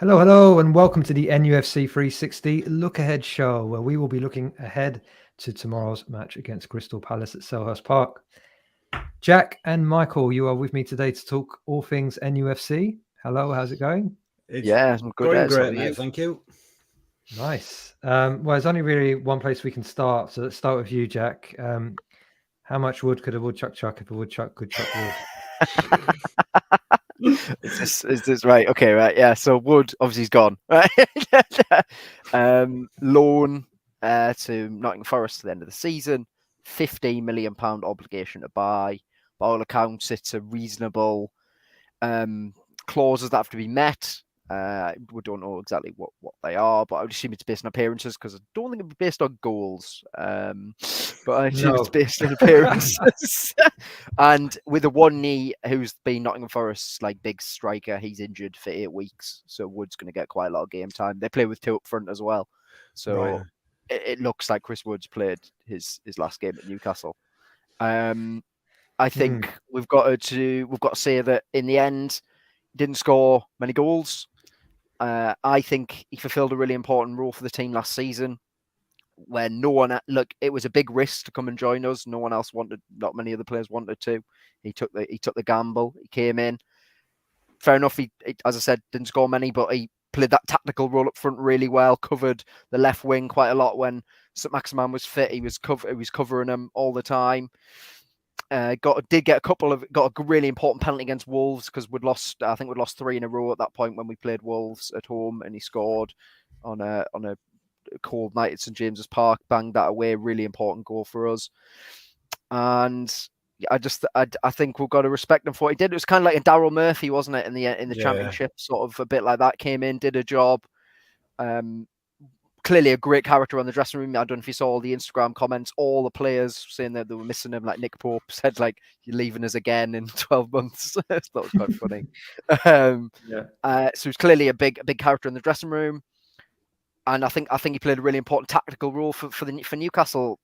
Hello, hello, and welcome to the NUFC 360 Look Ahead show, where we will be looking ahead to tomorrow's match against Crystal Palace at Selhurst Park. Jack and Michael, you are with me today to talk all things NUFC. Hello, how's it going? It's I'm good. going So great, are mate. you? Thank you. Nice. Well, there's only really one place we can start, so let's start with you, Jack. How much wood could a woodchuck chuck if a woodchuck could chuck wood? Is this right? Okay, right. Yeah. So Wood obviously he's gone. Right. Loan to Nottingham Forest to the end of the season. £15 million obligation to buy. By all accounts, it's a reasonable clauses that have to be met. We don't know exactly what they are, but I would assume it's based on appearances because I don't think it'd be based on goals. But I assume it's based on appearances. And with the one knee, who's been Nottingham Forest's like big striker, he's injured for 8 weeks, so Wood's going to get quite a lot of game time. They play with two up front as well, so Right. it looks like Chris Wood's played his last game at Newcastle. I think we've got to say that in the end, didn't score many goals. I think he fulfilled a really important role for the team last season when no one it was a big risk to come and join us. No one else wanted, not many other players wanted to. He took the gamble. He came in. Fair enough. He as I said, didn't score many, but he played that tactical role up front really well, covered the left wing quite a lot when St. Maximin was fit. He was covering him all the time. Got a really important penalty against Wolves because we'd lost 3 in a row at that point when we played Wolves at home, and he scored on a cold night at St James's Park, banged that away, really important goal for us. And I think we've got to respect him for what he did. It was kind of like a Daryl Murphy, wasn't it, in the Championship, sort of a bit like that. Came in, did a job. Clearly a great character on the dressing room. I don't know if you saw all the Instagram comments, all the players saying that they were missing him. Like Nick Pope said, like, you're leaving us again in 12 months. That was quite funny. So he's clearly a big character in the dressing room. And I think he played a really important tactical role for Newcastle.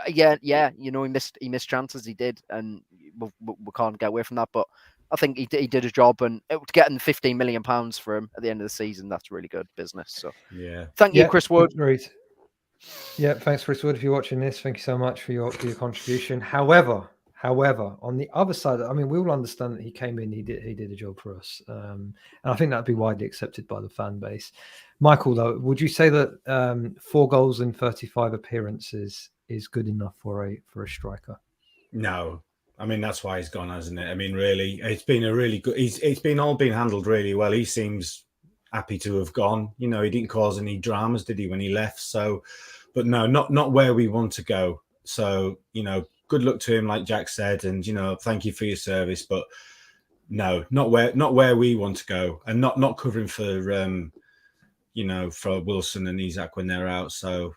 He missed chances, he did, and we can't get away from that. But I think he did a job, and getting £15 million for him at the end of the season, that's really good business. So thank you, Chris Wood. Great. Yeah, thanks, Chris Wood. If you're watching this, thank you so much for your contribution. However, on the other side, I mean, we all understand that he came in, he did a job for us, and I think that'd be widely accepted by the fan base. Michael, though, would you say that 4 goals in 35 appearances is good enough for a striker? No, I mean that's why he's gone, hasn't it? I mean, really, it's been a really good. It's been handled really well. He seems happy to have gone. You know, he didn't cause any dramas, did he, when he left? So, but no, not where we want to go. So, you know, good luck to him, like Jack said, and you know, thank you for your service. But no, not where we want to go, and not covering for for Wilson and Isak when they're out. So,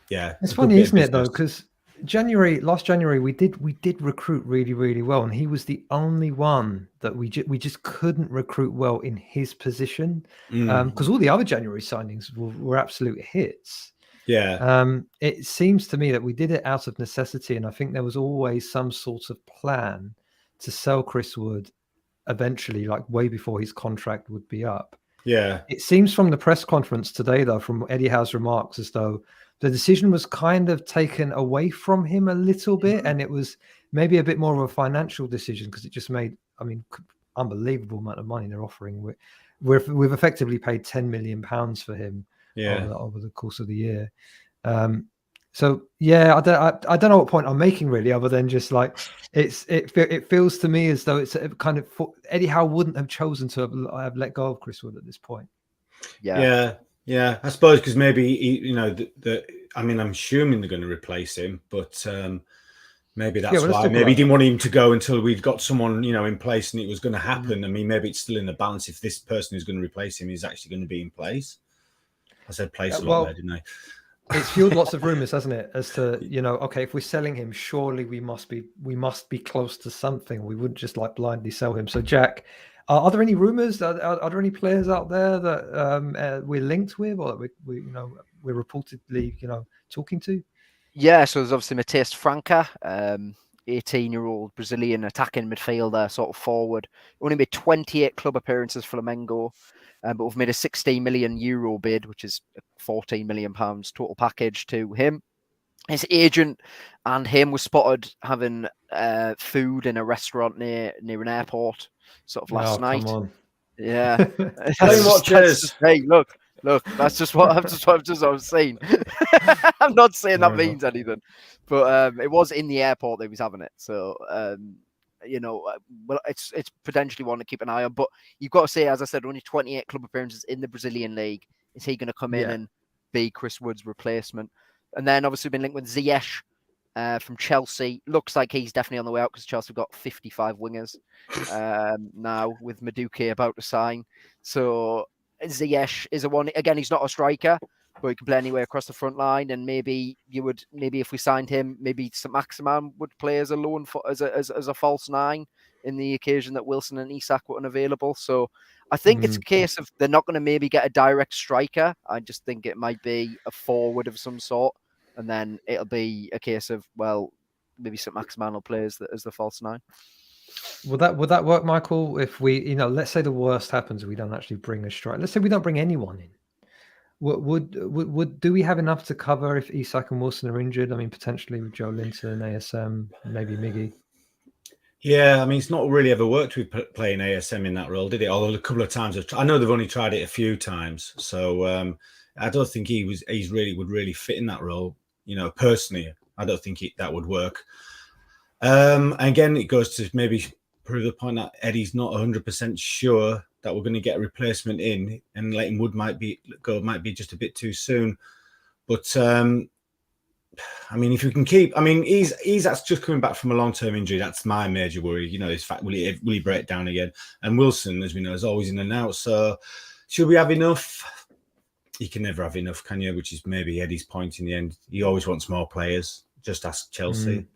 yeah, it's funny, isn't it, though, because last January we did recruit really, really well, and he was the only one that we just couldn't recruit well in his position, because all the other January signings were absolute hits. It seems to me that we did it out of necessity, and I think there was always some sort of plan to sell Chris Wood eventually, like way before his contract would be up. It seems from the press conference today, though, from Eddie Howe's remarks, as though the decision was kind of taken away from him a little bit, and it was maybe a bit more of a financial decision because it just made, I mean, unbelievable amount of money they're offering. We've effectively paid £10 million for him over the course of the year. So yeah, I don't know what point I'm making really, other than just like it feels to me as though it's a kind of Eddie Howe wouldn't have chosen to have let go of Chris Wood at this point. Yeah. I suppose because maybe I mean, I'm assuming they're going to replace him, but maybe that's why. Maybe he didn't want him to go until we'd got someone in place and it was going to happen. I mean, maybe it's still in the balance if this person who's going to replace him is actually going to be in place. I said place a lot there, didn't I? It's fueled lots of rumors, hasn't it? As to okay, if we're selling him, surely we must be close to something. We wouldn't just like blindly sell him. So, Jack, are there any rumors? Are there any players out there that we're linked with, or that we're reportedly talking to? Yeah, so there's obviously Matheus Franca. 18-year-old Brazilian attacking midfielder, sort of forward. Only made 28 club appearances for Flamengo, but we've made a 16 million euro bid, which is £14 million total package to him. His agent and him were spotted having food in a restaurant near an airport, sort of last night. Come on. Yeah. Plane watchers. Hey, look, that's just what I'm saying. I'm not saying that means anything, but it was in the airport that he was having it. So, well, it's potentially one to keep an eye on. But you've got to say, as I said, only 28 club appearances in the Brazilian league. Is he going to come in and be Chris Wood's replacement? And then obviously been linked with Ziyech from Chelsea. Looks like he's definitely on the way out because Chelsea have got 55 wingers now with Madueke about to sign. So Ziyech is a one. Again, he's not a striker, but he can play anywhere across the front line. And maybe if we signed him, maybe Saint-Maximin would play as a loan as a false nine in the occasion that Wilson and Isak were unavailable. So I think it's a case of they're not going to maybe get a direct striker. I just think it might be a forward of some sort. And then it'll be a case of, well, maybe Saint-Maximin will play as the false nine. Would that work, Michael? If we, let's say the worst happens, we don't actually bring a striker. Let's say we don't bring anyone in. Would do we have enough to cover if Isak and Wilson are injured? I mean, potentially with Joe Linton, ASM, maybe Miggy. Yeah, I mean, it's not really ever worked with playing ASM in that role, did it? Although a couple of times, I know they've only tried it a few times. So I don't think he would really fit in that role. Personally, I don't think that would work. Again, it goes to maybe prove the point that Eddie's not 100% sure that we're going to get a replacement in, and Leighton Wood might be just a bit too soon. But I mean, if we can keep, I mean, he's that's just coming back from a long-term injury. That's my major worry. His fact, will he break down again? And Wilson, as we know, is always in and out. So should we have enough? You can never have enough, can you? Which is maybe Eddie's point in the end. He always wants more players. Just ask Chelsea.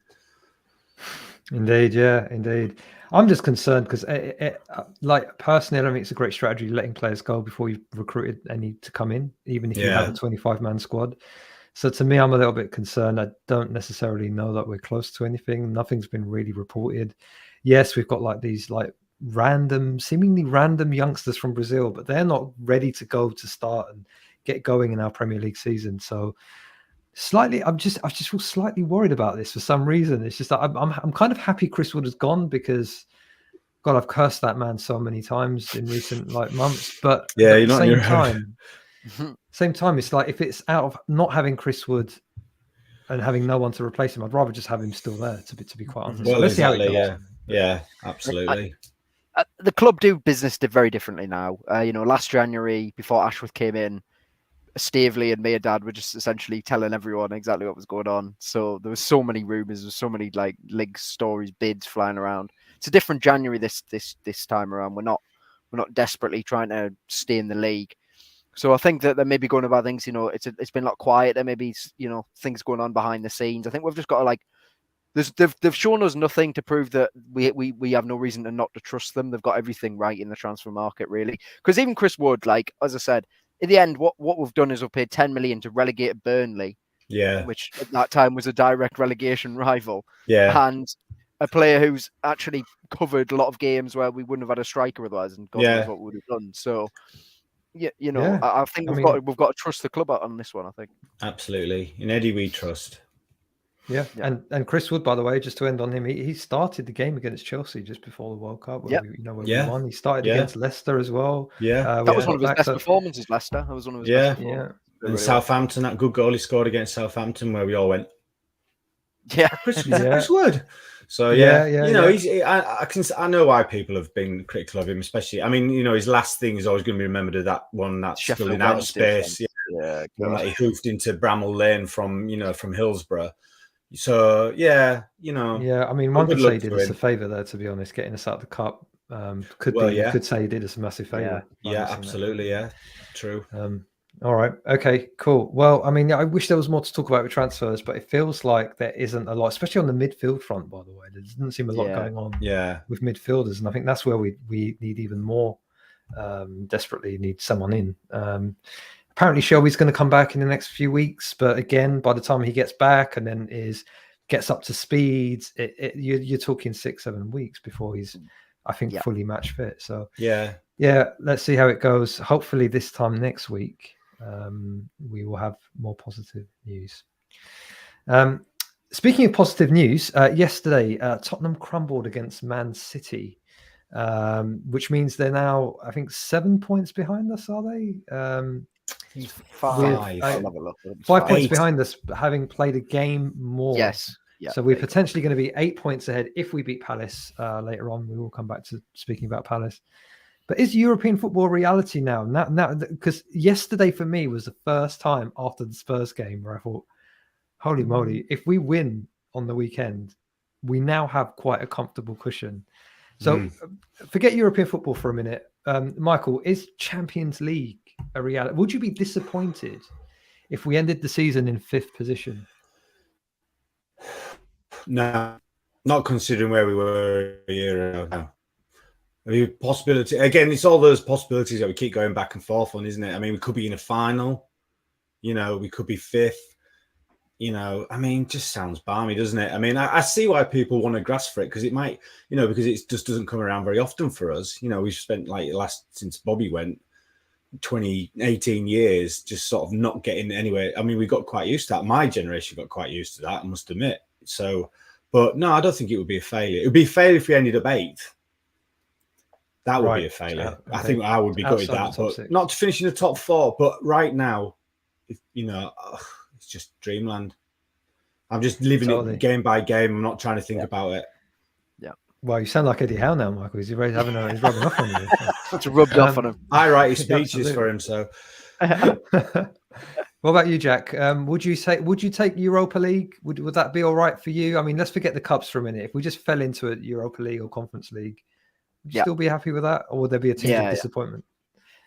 Indeed, yeah, indeed. I'm just concerned because, personally, I don't think it's a great strategy letting players go before you've recruited any to come in, even if you have a 25-man squad. So to me, I'm a little bit concerned. I don't necessarily know that we're close to anything. Nothing's been really reported. Yes, we've got these seemingly random youngsters from Brazil, but they're not ready to go to start and get going in our Premier League season. So I just feel slightly worried about this for some reason. It's just that I'm kind of happy Chris Wood has gone because, God, I've cursed that man so many times in recent months. But yeah, at the same time, it's like if it's out of not having Chris Wood and having no one to replace him, I'd rather just have him still there. To be quite honest. Well, let's see how it goes. Yeah, absolutely. The club do business very differently now. Last January, before Ashworth came in, Stavely and Maydad were just essentially telling everyone exactly what was going on. So there was so many rumours, there's so many league stories, bids flying around. It's a different January this time around. We're not desperately trying to stay in the league. So I think that they're maybe going about things. It's been a lot quieter. Maybe things going on behind the scenes. I think we've just got to they've shown us nothing to prove that we have no reason to not to trust them. They've got everything right in the transfer market, really. Because even Chris Wood, as I said, in the end, what we've done is we've paid 10 million to relegate Burnley, which at that time was a direct relegation rival, and a player who's actually covered a lot of games where we wouldn't have had a striker otherwise, and God knows what we would have done. So, I think we've got to trust the club on this one. I think absolutely. In Eddie, we trust. Yeah. And Chris Wood, by the way, just to end on him, he started the game against Chelsea just before the World Cup. We won. He started against Leicester as well. Yeah, that was one of his best performances. Leicester. That was one of his best performances. And really Southampton, that good goal he scored against Southampton, where we all went, Chris Wood. So I know why people have been critical of him, especially. I mean, his last thing is always going to be remembered, that one that's still in outer space. That he hoofed into Bramall Lane from Hillsborough. So I mean, one could say he did us a favour there, to be honest, getting us out of the cup. You could say he did us a massive favour. Yeah, absolutely. Yeah, true. All right. Okay, cool. Well, I mean, I wish there was more to talk about with transfers, but it feels like there isn't a lot, especially on the midfield front, by the way. There doesn't seem a lot going on with midfielders. And I think that's where we need even more, desperately need someone in. Apparently Shelby's going to come back in the next few weeks, but again, by the time he gets back and then is gets up to speed, you're talking 6-7 weeks before he's, I think, fully match fit. So yeah, let's see how it goes. Hopefully this time next week, we will have more positive news. Speaking of positive news, yesterday Tottenham crumbled against Man City, which means they're now, I think, 7 points behind us. Are they? 5. 5 points behind us, having played a game more. Yes. Yeah, so we're potentially going to be 8 points ahead if we beat Palace later on. We will come back to speaking about Palace. But is European football a reality now? Now, because yesterday for me was the first time after the Spurs game where I thought, holy moly, if we win on the weekend, we now have quite a comfortable cushion. So forget European football for a minute. Michael, is Champions League a reality? Would you be disappointed if we ended the season in 5th position? No, not considering where we were a year ago. No. I mean, possibility again. It's all those possibilities that we keep going back and forth on, isn't it? I mean, we could be in a final. We could be 5th. I mean, just sounds balmy, doesn't it? I mean, I see why people want to grasp for it because it might, because it just doesn't come around very often for us. We've spent since Bobby went 18 years just sort of not getting anywhere. I mean, we got quite used to that. My generation got quite used to that, I must admit. So, but no, I don't think it would be a failure. It would be a failure if we ended up 8th. That would be a failure. I think I would be good with that, but 6. Not to finish in the top 4. But right now, it's just dreamland. I'm just living it game by game. I'm not trying to think about it. Yeah. Well, you sound like Eddie Howe now, Michael. He's rubbing off on you. It's rubbed off on him. I write his speeches for him, so. What about you, Jack? Would you take Europa League? Would that be all right for you? I mean, let's forget the cups for a minute. If we just fell into a Europa League or Conference League, would you still be happy with that, or would there be a tinge of disappointment?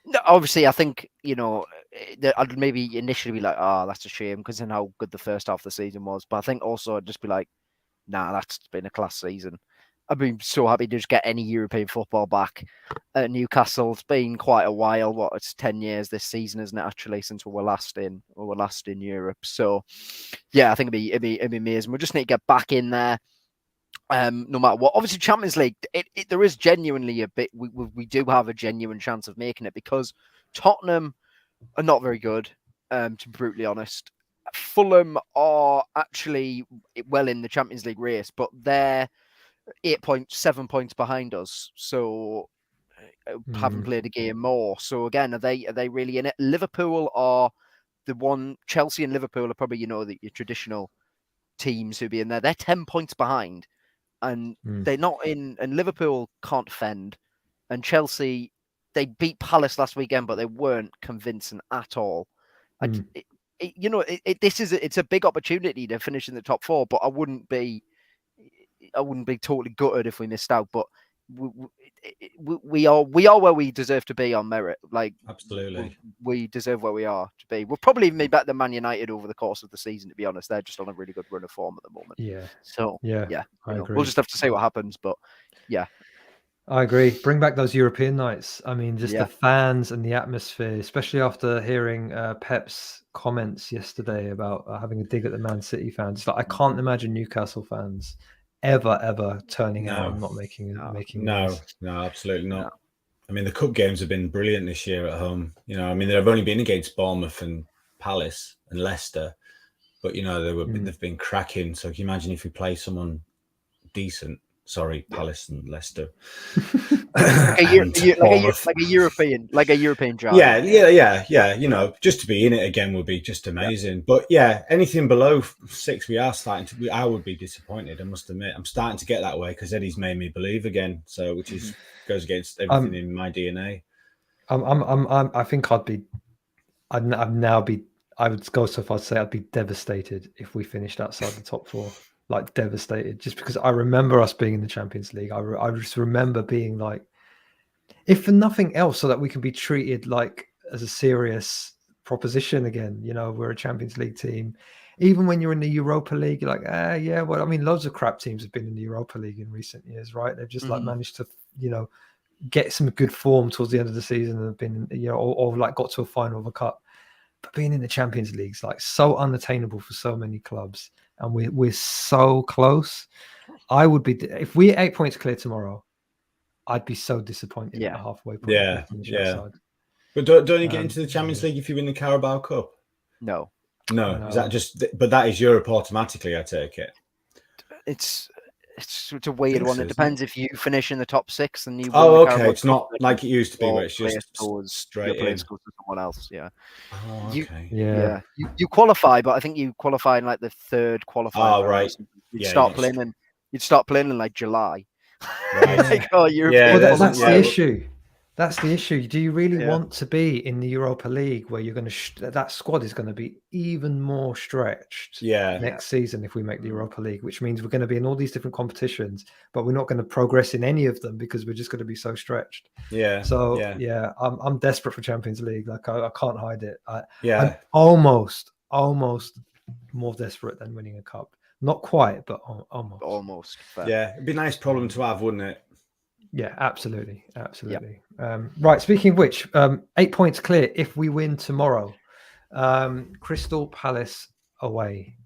No, obviously, I think I'd maybe initially be like, "Oh, that's a shame," because then how good the first half of the season was. But I think also I'd just be like, "Nah, that's been a class season." I've been so happy to just get any European football back at Newcastle. It's been quite a while. It's 10 years this season, isn't it? Actually, since we were last in Europe. So, yeah, I think it'd be amazing. We just need to get back in there. No matter what. Obviously, Champions League, there is genuinely a bit. We do have a genuine chance of making it because Tottenham are not very good. To be brutally honest, Fulham are actually well in the Champions League race, but they're 7 points behind us. So haven't played a game more. So again, are they really in it? Liverpool are the one. Chelsea and Liverpool are probably your traditional teams who be in there. They're 10 points behind. And they're not in, and Liverpool can't defend. And Chelsea, they beat Palace last weekend, but they weren't convincing at all. It's a big opportunity to finish in the top 4, but I wouldn't be totally gutted if we missed out. But we are where we deserve to be on merit. Like, absolutely, we deserve where we are to be. We'll probably even be better than Man United over the course of the season. To be honest, they're just on a really good run of form at the moment. Yeah. So yeah, I agree. We'll just have to see what happens. But yeah, I agree. Bring back those European nights. I mean, just the fans and the atmosphere, especially after hearing Pep's comments yesterday about having a dig at the Man City fans. Like, I can't imagine Newcastle fans ever turning out and not making no, absolutely not. No. I mean, the cup games have been brilliant this year at home. I mean, they've only been against Bournemouth and Palace and Leicester, but they've been cracking. So can you imagine if we play someone decent? Sorry, Palace and Leicester. like a European job. Yeah. Just to be in it again would be just amazing. Yeah. But yeah, anything below 6, I would be disappointed. I must admit, I'm starting to get that way because Eddie's made me believe again. So, which goes against everything in my DNA. I think I would go so far to say I'd be devastated if we finished outside the top 4. Like, devastated, just because I remember us being in the Champions League. I just remember being like, if for nothing else, so that we can be treated like as a serious proposition again. We're a Champions League team. Even when you're in the Europa League, you're like, well, I mean, loads of crap teams have been in the Europa League in recent years, right? They've just like managed to, get some good form towards the end of the season and have been, or like got to a final of a cup. But being in the Champions League is like so unattainable for so many clubs. and we're so close. I would be if we're 8 points clear tomorrow. I'd be so disappointed at the halfway point. Yeah, if we finish yeah. outside. But don't you get into the Champions League if you win the Carabao Cup? No. Is that just? But that is Europe automatically. I take it. It's a weird one. It depends if you finish in the top 6 and you. Oh, okay. It's not like it used to be, where it's just straight in. To someone else. Yeah. Oh, okay. You qualify, but I think you qualify in like the third qualifying. Oh, right. You'd start playing in like July. Right. Like, oh, well, that's the issue. That's the issue. Do you really want to be in the Europa League, where you're going to that squad is going to be even more stretched next season if we make the Europa League, which means we're going to be in all these different competitions, but we're not going to progress in any of them because we're just going to be so stretched. So I'm desperate for Champions League. Like I can't hide it. I'm almost more desperate than winning a cup. Not quite, but almost. Almost. Yeah, it'd be a nice problem to have, wouldn't it? Yeah, absolutely. Right. Speaking of which, 8 points clear if we win tomorrow. Crystal Palace away.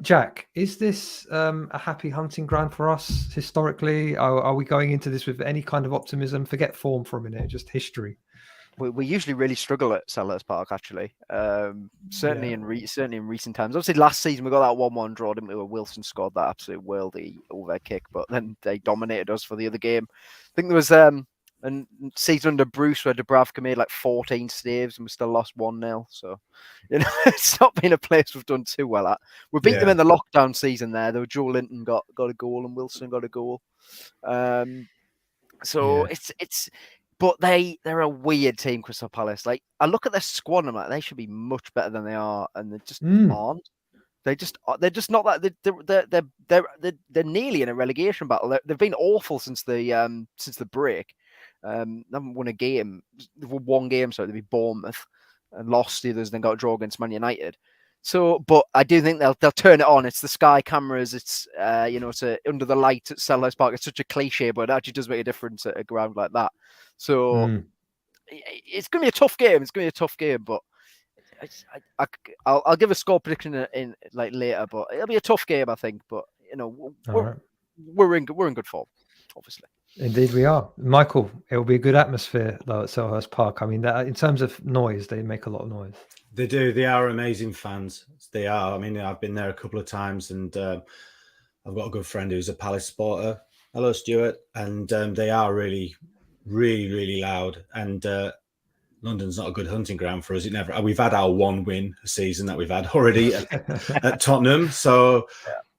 Jack, is this a happy hunting ground for us historically? Are we going into this with any kind of optimism? Forget form for a minute, just history. We usually really struggle at Selhurst Park, actually. Certainly in recent times. Obviously, last season we got that 1-1 draw, didn't we? Where Wilson scored that absolute worldy overhead kick, but then they dominated us for the other game. I think there was a season under Bruce where Dubravka made like 14 saves and we still lost 1-0. So, it's not been a place we've done too well at. We beat them in the lockdown season there. Though Joe Linton got a goal and Wilson got a goal. It's. But they're a weird team, Crystal Palace. Like, I look at their squad and I'm like, they should be much better than they are, and they just aren't. They're just not that. They're nearly in a relegation battle. They've been awful since the break. They haven't won a game. They've won one game, so they'd be Bournemouth, and lost the others, then got a draw against Man United. So, but I do think they'll turn it on. It's the Sky cameras. It's it's under the light at Selhurst Park. It's such a cliche, but it actually does make a difference at a ground like that. So it's going to be a tough game. But I'll give a score prediction in like later. But it'll be a tough game, I think. But we're in good form, obviously. Indeed, we are. Michael, it will be a good atmosphere though at Selhurst Park. I mean, in terms of noise, they make a lot of noise. They do. They are amazing fans. They are. I mean, I've been there a couple of times, and I've got a good friend who's a Palace supporter. Hello, Stuart. And they are really, really, really loud. And London's not a good hunting ground for us. We've had our one win a season that we've had already at Tottenham. So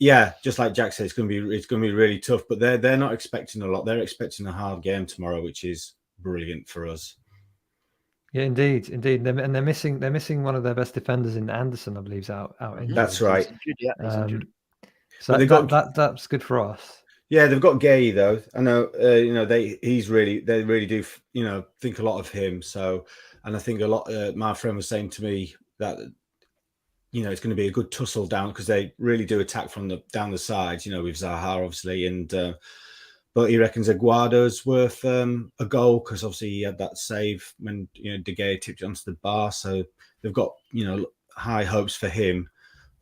just like Jack said, it's going to be really tough. But they're not expecting a lot. They're expecting a hard game tomorrow, which is brilliant for us. Yeah, indeed. They're missing one of their best defenders in Anderson, I believe, out injured. That's right. So that's good for us. Yeah, they've got Gay though. I know, they really do, think a lot of him. So, and I think a lot. My friend was saying to me that, it's going to be a good tussle down because they really do attack from down the sides. With Zaha obviously, and but he reckons Aguado's worth a goal because obviously he had that save when De Gea tipped it onto the bar. So they've got high hopes for him.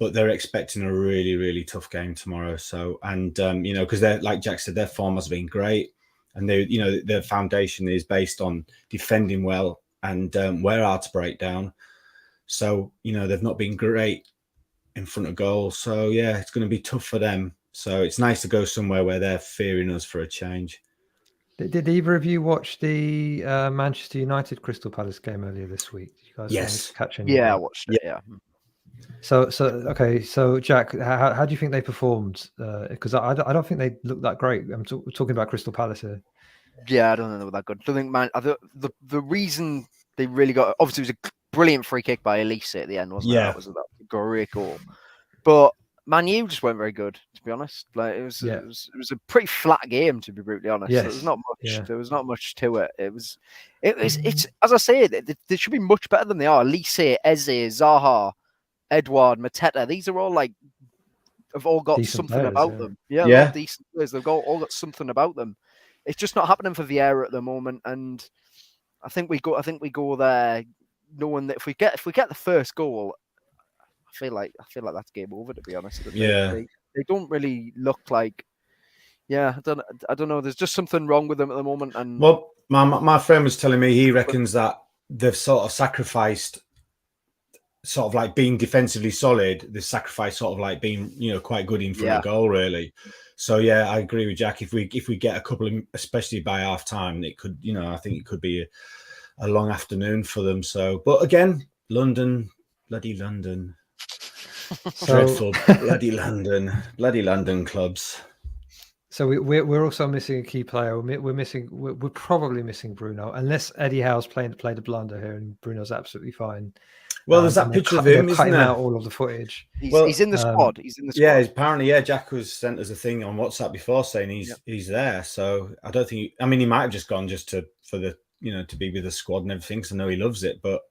But they're expecting a really, really tough game tomorrow. So, and because they're, like Jack said, their form has been great, and their foundation is based on defending well and we're hard to break down. So, they've not been great in front of goal. So, yeah, it's going to be tough for them. So it's nice to go somewhere where they're fearing us for a change. Did either of you watch the Manchester United Crystal Palace game earlier this week? Did you guys manage to catch any? Yeah, I watched it. Yeah. So Jack, how do you think they performed? Because I don't think they looked that great. I'm talking about Crystal Palace here. Yeah, I don't think they were that good. I think the reason they really got, obviously it was a brilliant free kick by Elise at the end, wasn't it? That was a great goal. But Man U just weren't very good, to be honest. Like it was a pretty flat game, to be brutally honest. Yes. There was not much. There was not much to it. It's as I say, they should be much better than they are. Elise, Eze, Zaha, Edouard, Mateta. These are all have all got decent something players, about them. Yeah. Decent players. They've all got something about them. It's just not happening for Vieira at the moment, and I think we go there knowing that if we get the first goal, feel like that's game over, to be honest. Yeah. They don't really look like. Yeah, I don't know. There's just something wrong with them at the moment. And well, my friend was telling me he reckons that they've sort of sacrificed, sort of like being defensively solid. They sacrificed sort of like being, quite good in front of goal, really. So yeah, I agree with Jack. If we get a couple of, especially by half time, it could, I think it could be a long afternoon for them. So, but again, London, bloody London, dreadful, bloody London clubs. So we're also missing a key player. We're probably missing Bruno, unless Eddie Howe's played the blunder here, and Bruno's absolutely fine. Well, there's that picture of him, isn't there? Out all of the footage. He's in the squad. He's in the squad. Yeah, apparently, Jack was sent us a thing on WhatsApp before saying he's there. So I don't think. I mean, he might have just gone just to be with the squad and everything. So I know he loves it, but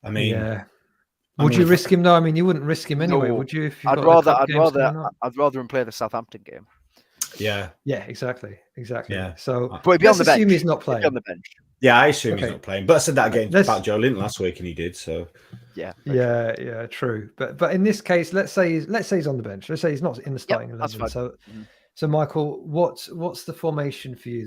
I mean, yeah. Would you risk him though? I mean, you wouldn't risk him anyway, would you? If I'd rather him play the Southampton game. Yeah. Yeah, exactly. Yeah. So, but he'd be on the bench. Assume he's not playing. On the bench. Yeah, I assume he's not playing. But I said that again about Joe Linton last week, and he did. So. Yeah, true. But in this case, let's say he's on the bench. Let's say he's not in the starting 11. So Michael, what's the formation for you?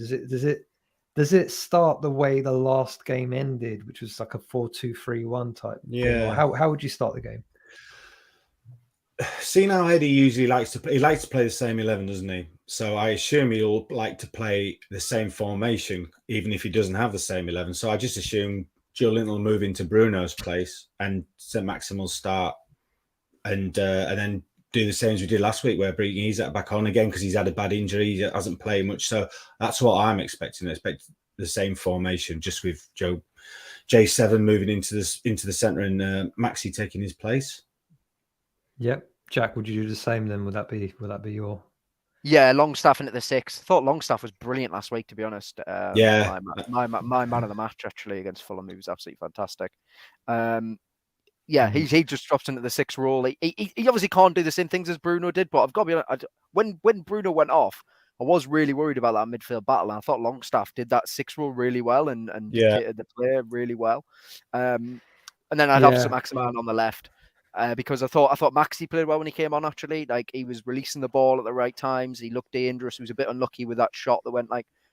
Does it start the way the last game ended, which was like a 4-2-3-1 type? Yeah. How would you start the game? See, now Eddie usually likes to play the same 11, doesn't he? So I assume he'll like to play the same formation, even if he doesn't have the same 11. So I just assume Joe Linton will move into Bruno's place and St. Maxim will start, and then do the same as we did last week, where he's back on again because he's had a bad injury. He hasn't played much. So that's what I'm expecting. I expect the same formation, just with J7 moving into the centre and Maxi taking his place. Yep. Jack, would you do the same then? Would that be your? Yeah, Longstaff into the 6. I thought Longstaff was brilliant last week, to be honest. Yeah. My man of the match, actually, against Fulham. He was absolutely fantastic. He just drops into the 6 role. He obviously can't do the same things as Bruno did, but I've got to be honest, when Bruno went off, I was really worried about that midfield battle, and I thought Longstaff did that 6 role really well and dictated the play really well. And then I'd have St. Maximin on the left. Because I thought Maxi played well when he came on, actually. Like, he was releasing the ball at the right times. He looked dangerous. He was a bit unlucky with that shot that went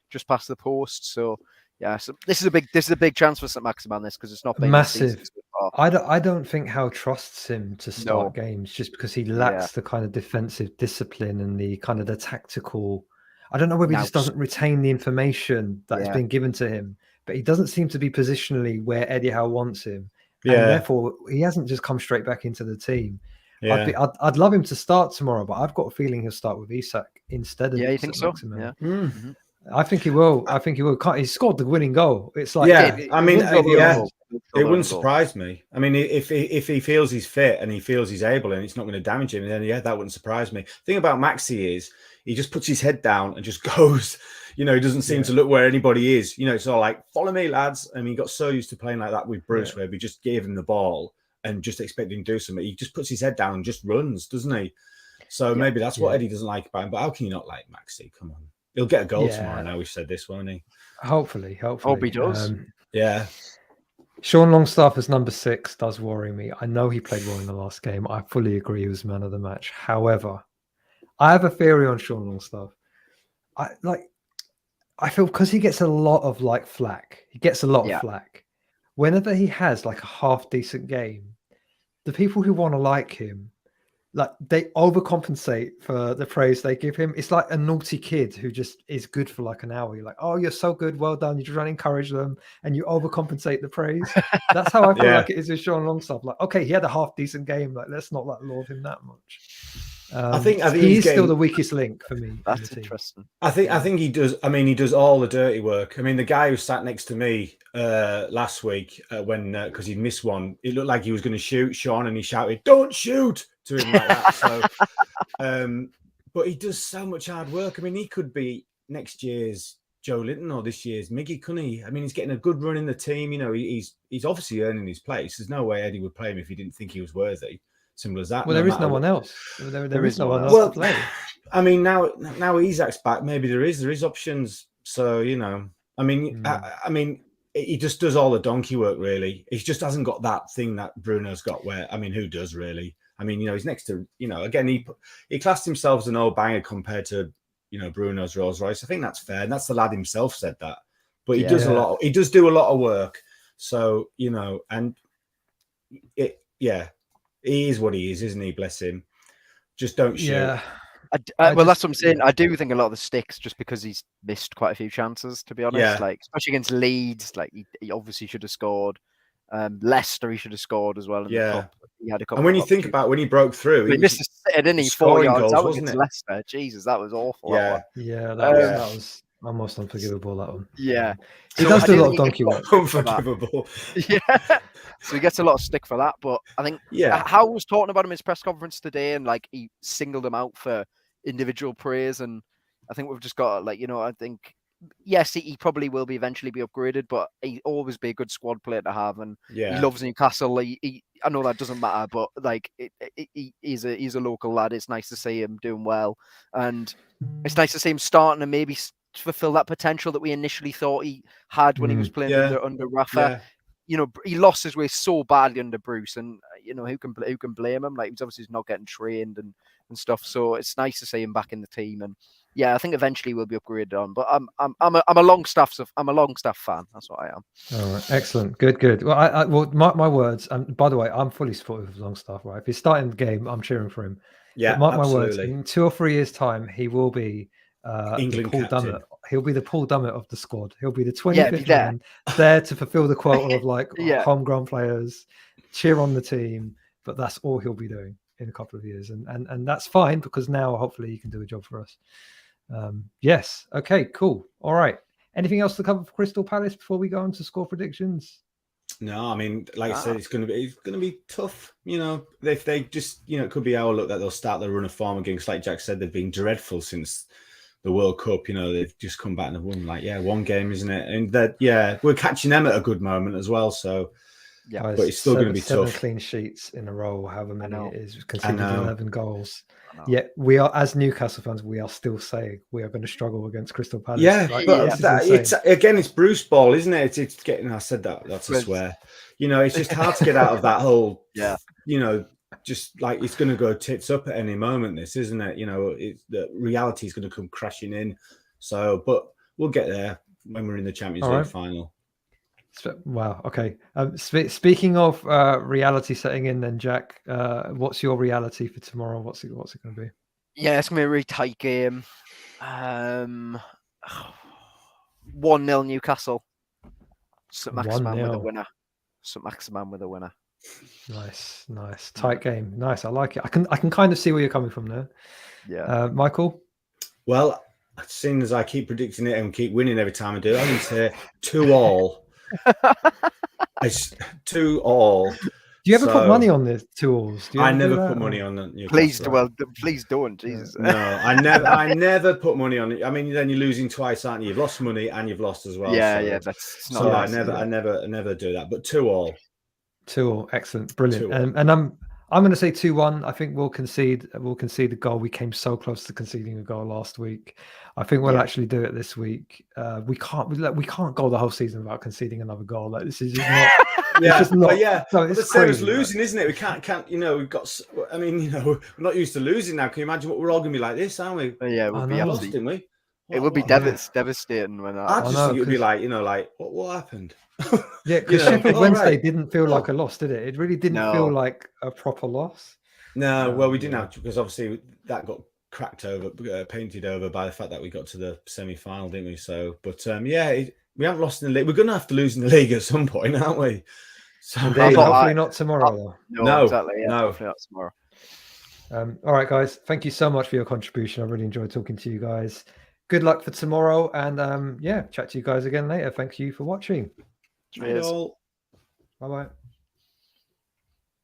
just past the post. So yeah, so this is a big chance for St. Maximin, this, because it's not been massive. So I don't think Howe trusts him to start games, just because he lacks the kind of defensive discipline and the kind of the tactical. I don't know whether he just doesn't retain the information that has been given to him, but he doesn't seem to be positionally where Eddie Howe wants him. Yeah. And therefore, he hasn't just come straight back into the team. Yeah. I'd love him to start tomorrow, but I've got a feeling he'll start with Isak instead of. Yeah, you think so? Yeah. Mm-hmm. I think he will. He scored the winning goal. It's like, it wouldn't surprise me. I mean, if he feels he's fit and he feels he's able and it's not going to damage him, then that wouldn't surprise me. The thing about Maxi is he just puts his head down and just goes. He doesn't seem to look where anybody is. It's all like, follow me, lads. I mean, he got so used to playing like that with Bruce, where we just gave him the ball and just expected him to do something. He just puts his head down and just runs, doesn't he? So maybe that's what Eddie doesn't like about him. But how can you not like Maxi? Come on. He'll get a goal tomorrow now. We've said this, won't he? Hopefully. Hope he does. Sean Longstaff as number 6 does worry me. I know he played well in the last game. I fully agree he was man of the match. However, I have a theory on Sean Longstaff. I feel because he gets a lot of flack. He gets a lot of flack. Whenever he has a half decent game, the people who want to like him, they overcompensate for the praise they give him. It's like a naughty kid who just is good for an hour. You're like, oh, you're so good, well done. You're trying to encourage them, and you overcompensate the praise. That's how I feel like it is with Sean Longstaff. Okay, he had a half decent game. Let's not laud him that much. I think he's still the weakest link for me. That's interesting. I think he does. I mean, he does all the dirty work. I mean, the guy who sat next to me last week because he'd missed one, it looked like he was going to shoot Sean, and he shouted, "Don't shoot!" to him like that. So, but he does so much hard work. I mean, he could be next year's Joe Linton or this year's Miggy, couldn't he? I mean, he's getting a good run in the team. He's obviously earning his place. There's no way Eddie would play him if he didn't think he was worthy. Simple as that. Well, there is no one else. There is no one else to play. I mean, now Isak's back. Maybe there is options. So I mean, I mean, he just does all the donkey work, really. He just hasn't got that thing that Bruno's got where, I mean, who does really? I mean, he's next to, again, he classed himself as an old banger compared to, Bruno's Rolls Royce. I think that's fair. And that's the lad himself said that. But he does he does do a lot of work. So, and he is what he is, isn't he? Bless him. Just don't shoot. Yeah. Well, that's what I'm saying. I do think a lot of the sticks just because he's missed quite a few chances, to be honest. Yeah. Like, especially against Leeds, like he obviously should have scored. Leicester, he should have scored as well in the cup. He had a couple. And when you think about when he broke through, he missed a sitter, didn't he? 4 scoring yards goals, out wasn't against it? Leicester. Jesus, that was awful. Yeah. Yeah, that was almost unforgivable, that one. Yeah. He So does I do a do lot of think donkey work. Unforgivable. Yeah. So he gets a lot of stick for that. But I think Howe was talking about him in his press conference today, and like he singled him out for individual praise. And I think we've just got I think yes, he probably will eventually be upgraded, but he always be a good squad player to have. And he loves Newcastle. I know that doesn't matter, but like he's a local lad. It's nice to see him doing well, and it's nice to see him starting and maybe fulfill that potential that we initially thought he had when he was playing under Rafa. He lost his way so badly under Bruce, and who can blame him? Like, he's obviously not getting trained and stuff. So it's nice to see him back in the team, and I think eventually we'll be upgraded on. But I'm a Longstaff fan. That's what I am. All right, excellent, good. Well, my words. And by the way, I'm fully supportive of Longstaff. Right, if he's starting the game, I'm cheering for him. Yeah, but my words. In 2 or 3 years' time, he will be England Paul captain. Dummett. He'll be the Paul Dummett of the squad. He'll be the 25th man there to fulfill the quota of homegrown players, cheer on the team. But that's all he'll be doing in a couple of years, and that's fine because now hopefully he can do a job for us. Yes. Okay. Cool. All right. Anything else to cover for Crystal Palace before we go on to score predictions? No, I mean, like I said, it's going to be tough. If they just, it could be our luck that they'll start their run of form again. Like Jack said, they've been dreadful since the World Cup. They've just come back and have won one game, isn't it? And that, we're catching them at a good moment as well. So, Guys, but it's still going to be seven tough. Clean sheets in a row, however many it is, conceded 11 goals. Yet we are, as Newcastle fans, we are still saying we are going to struggle against Crystal Palace. Yeah, it's Bruce ball, isn't it? It's getting. I said that's a swear. It's just hard to get out of that whole. Just like it's going to go tits up at any moment. This, isn't it? The reality is going to come crashing in. So, but we'll get there when we're in the Champions League final. Wow. Okay. Speaking of reality setting in, then Jack, what's your reality for tomorrow? What's it going to be? Yeah, it's going to be a really tight game. 1-0 Newcastle. St. Maximan with a winner. St. Maximan with a winner. Nice. Tight game. Nice. I like it. I can kind of see where you're coming from there. Yeah. Michael? Well, seeing as I keep predicting it and keep winning every time I do, I'm going to say 2-2. It's 2-2. Do you ever put money on the 2-2s? I never put money on the Please don't. Jesus. No, I never put money on it. I mean, then you're losing twice, aren't you? You've lost money and you've lost as well. Yeah, that's not. So I never do that. But 2-2. 2-2, excellent, brilliant. And I'm going to say 2-1. I think we'll concede a goal. We came so close to conceding a goal last week. I think we'll actually do it this week. We can't go the whole season without conceding another goal. Like, this is just not. It's the same as losing, isn't it? We can't. We've got. I mean, we're not used to losing now. Can you imagine what we're all going to be like this, aren't we? Yeah, it would be lost, didn't we? It would be devastating when I just think it would be like, what happened? Yeah, because Sheffield Wednesday didn't feel like a loss, did it? It really didn't feel like a proper loss. No, well, we didn't have to, because obviously that got painted over by the fact that we got to the semi-final, didn't we? So, but we haven't lost in the league. We're going to have to lose in the league at some point, aren't we? So hopefully not tomorrow, though. No, exactly. Yeah, no, hopefully not tomorrow. All right, guys. Thank you so much for your contribution. I really enjoyed talking to you guys. Good luck for tomorrow, and chat to you guys again later. Thank you for watching. Cheers. Bye. Bye.